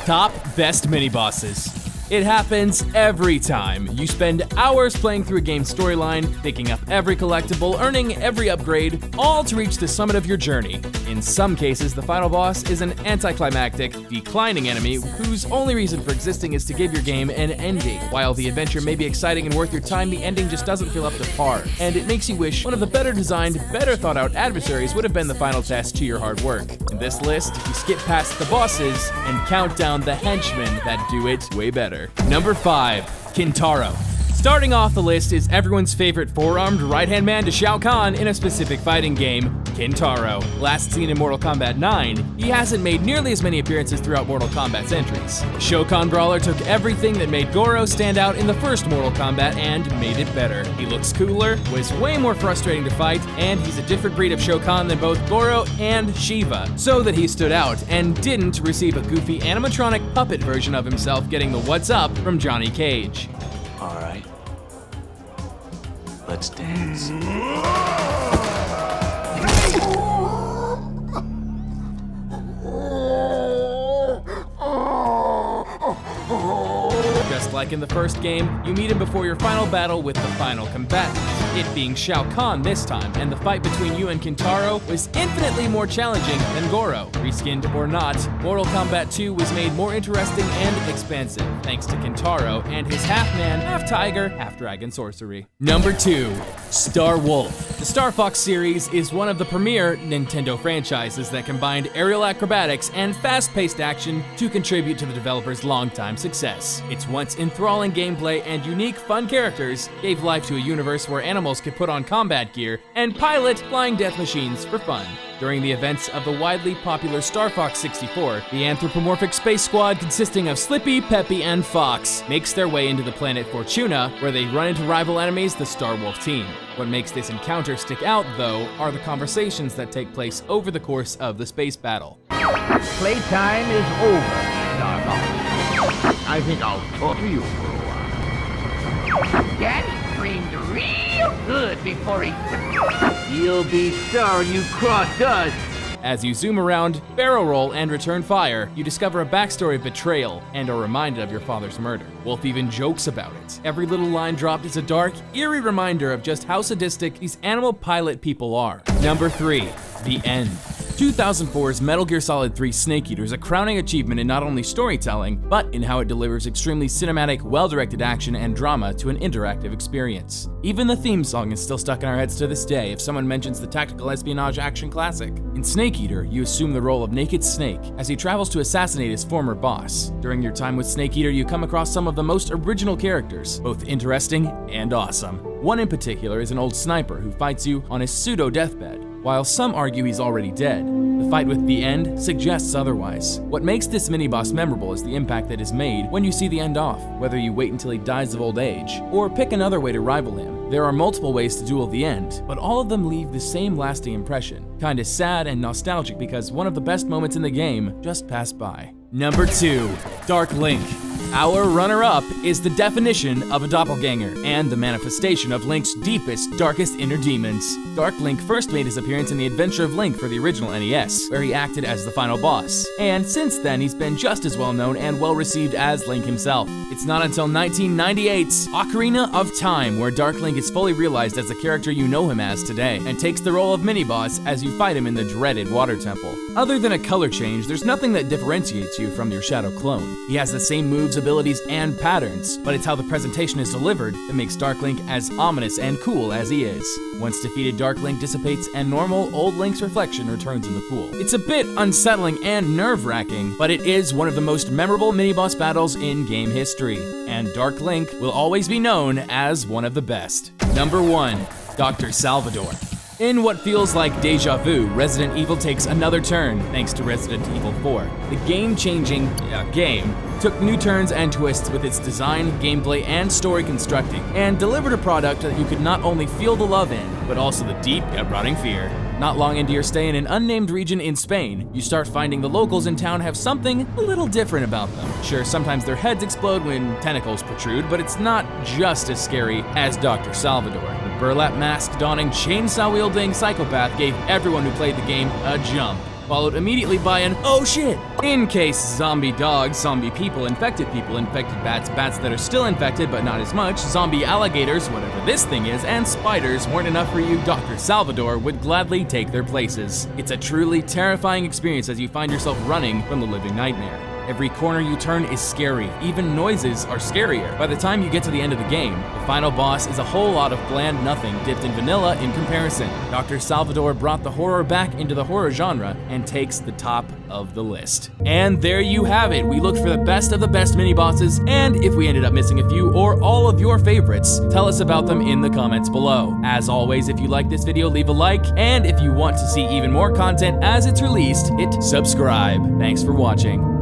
Top best mini-bosses. It happens every time. You spend hours playing through a game's storyline, picking up every collectible, earning every upgrade, all to reach the summit of your journey. In some cases, the final boss is an anticlimactic, declining enemy whose only reason for existing is to give your game an ending. While the adventure may be exciting and worth your time, the ending just doesn't feel up to par, and it makes you wish one of the better designed, better thought out adversaries would have been the final test to your hard work. In this list, we skip past the bosses and count down the henchmen that do it way better. Number 5, Kintaro. Starting off the list is everyone's favorite four-armed right-hand man to Shao Kahn in a specific fighting game, Kintaro. Last seen in Mortal Kombat 9, he hasn't made nearly as many appearances throughout Mortal Kombat's entries. The Shao Kahn brawler took everything that made Goro stand out in the first Mortal Kombat and made it better. He looks cooler, was way more frustrating to fight, and he's a different breed of Shao Kahn than both Goro and Shiva, so that he stood out and didn't receive a goofy animatronic puppet version of himself getting the what's up from Johnny Cage. All right. Let's dance. Just like in the first game, you meet him before your final battle with the final combatant, it being Shao Kahn this time, and the fight between you and Kintaro was infinitely more challenging than Goro. Reskinned or not, Mortal Kombat 2 was made more interesting and expansive, thanks to Kintaro and his half-man, half-tiger, half-dragon sorcery. Number 2, Star Wolf. The Star Fox series is one of the premier Nintendo franchises that combined aerial acrobatics and fast-paced action to contribute to the developer's longtime success. Its once enthralling gameplay and unique, fun characters gave life to a universe where animals could put on combat gear and pilot flying death machines for fun. During the events of the widely popular Star Fox 64, the anthropomorphic space squad consisting of Slippy, Peppy, and Fox makes their way into the planet Fortuna, where they run into rival enemies, the Star Wolf team. What makes this encounter stick out, though, are the conversations that take place over the course of the space battle. Playtime is over, Star Fox. I think I'll talk to you for a while. Daddy screamed real good before he... You'll be sorry you crossed us. As you zoom around, barrel roll, and return fire, you discover a backstory of betrayal and are reminded of your father's murder. Wolf even jokes about it. Every little line dropped is a dark, eerie reminder of just how sadistic these animal pilot people are. Number 3, The End. 2004's Metal Gear Solid 3 Snake Eater is a crowning achievement in not only storytelling, but in how it delivers extremely cinematic, well-directed action and drama to an interactive experience. Even the theme song is still stuck in our heads to this day if someone mentions the tactical espionage action classic. In Snake Eater, you assume the role of Naked Snake as he travels to assassinate his former boss. During your time with Snake Eater, you come across some of the most original characters, both interesting and awesome. One in particular is an old sniper who fights you on his pseudo-deathbed. While some argue he's already dead, the fight with The End suggests otherwise. What makes this mini-boss memorable is the impact that is made when you see The End off, whether you wait until he dies of old age, or pick another way to rival him. There are multiple ways to duel The End, but all of them leave the same lasting impression. Kinda sad and nostalgic because one of the best moments in the game just passed by. Number 2, Dark Link. Our runner-up is the definition of a doppelganger and the manifestation of Link's deepest, darkest inner demons. Dark Link first made his appearance in The Adventure of Link for the original NES, where he acted as the final boss. And since then, he's been just as well known and well received as Link himself. It's not until 1998's Ocarina of Time where Dark Link is fully realized as the character you know him as today, and takes the role of mini-boss as you fight him in the dreaded Water Temple. Other than a color change, there's nothing that differentiates you from your Shadow clone. He has the same moves, abilities, and patterns, but it's how the presentation is delivered that makes Dark Link as ominous and cool as he is. Once defeated, Dark Link dissipates and normal old Link's reflection returns in the pool. It's a bit unsettling and nerve-wracking, but it is one of the most memorable mini-boss battles in game history, and Dark Link will always be known as one of the best. Number 1, Dr. Salvador. In what feels like deja vu, Resident Evil takes another turn thanks to Resident Evil 4. The game-changing game took new turns and twists with its design, gameplay, and story constructing, and delivered a product that you could not only feel the love in, but also the deep, gut-rotting fear. Not long into your stay in an unnamed region in Spain, you start finding the locals in town have something a little different about them. Sure, sometimes their heads explode when tentacles protrude, but it's not just as scary as Dr. Salvador. The burlap mask-donning, chainsaw-wielding psychopath gave everyone who played the game a jump. followed immediately by an "oh shit" in case zombie dogs, zombie people, infected bats, bats that are still infected but not as much, zombie alligators, whatever this thing is, and spiders weren't enough for you, Dr. Salvador would gladly take their places. It's a truly terrifying experience as you find yourself running from the living nightmare. Every corner you turn is scary, even noises are scarier. By the time you get to the end of the game, the final boss is a whole lot of bland nothing dipped in vanilla in comparison. Dr. Salvador brought the horror back into the horror genre and takes the top of the list. And there you have it. We looked for the best of the best mini-bosses, and if we ended up missing a few or all of your favorites, tell us about them in the comments below. As always, if you like this video, leave a like, and if you want to see even more content as it's released, hit subscribe. Thanks for watching.